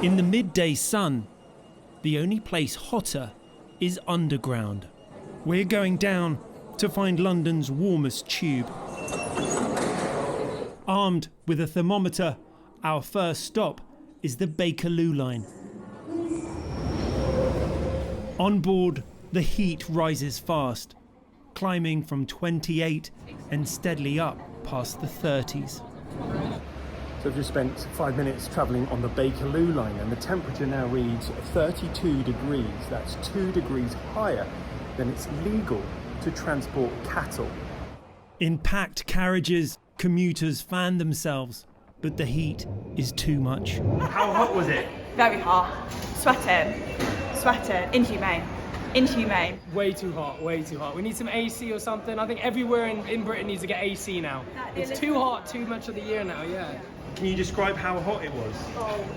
In the midday sun, the only place hotter is underground. We're going down to find London's warmest tube. Armed with a thermometer, our first stop is the Bakerloo Line. On board, the heat rises fast, climbing from 28 and steadily up past the 30s. So I've just spent 5 minutes travelling on the Bakerloo Line, and the temperature now reads 32 degrees. That's 2 degrees higher than it's legal to transport cattle. In packed carriages, commuters fan themselves, but the heat is too much. How hot was it? Very hot. Sweating. Inhumane. Way too hot, way too hot. We need some AC or something. I think everywhere in Britain needs to get AC now. It's too hot, too much of the year now, yeah. Can you describe how hot it was?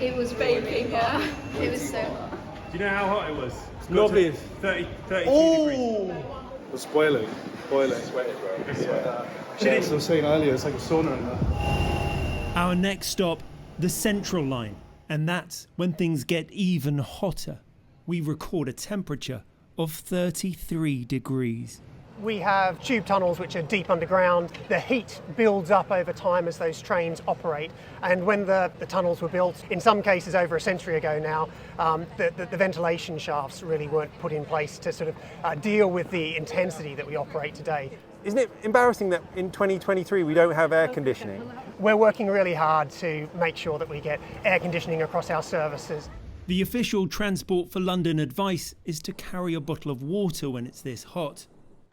It was baking hot. It was so hot. Do you know how hot it was? Lovely. 32 degrees. It's boiling. Sweating, bro. Yeah. As I was saying earlier, it's like a sauna in there. Our next stop, the Central Line, and that's when things get even hotter. We record a temperature of 33 degrees. We have tube tunnels which are deep underground. The heat builds up over time as those trains operate. And when the tunnels were built, in some cases over a century ago now, the ventilation shafts really weren't put in place to sort of deal with the intensity that we operate today. Isn't it embarrassing that in 2023 we don't have air conditioning? We're working really hard to make sure that we get air conditioning across our services. The official Transport for London advice is to carry a bottle of water when it's this hot.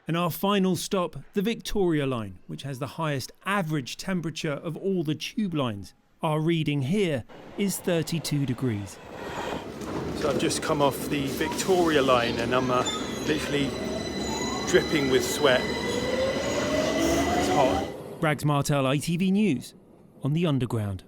And our final stop, the Victoria Line, which has the highest average temperature of all the tube lines. Our reading here is 32 degrees. So I've just come off the Victoria Line and I'm literally dripping with sweat. It's hot. Rags Martel, ITV News, on the Underground.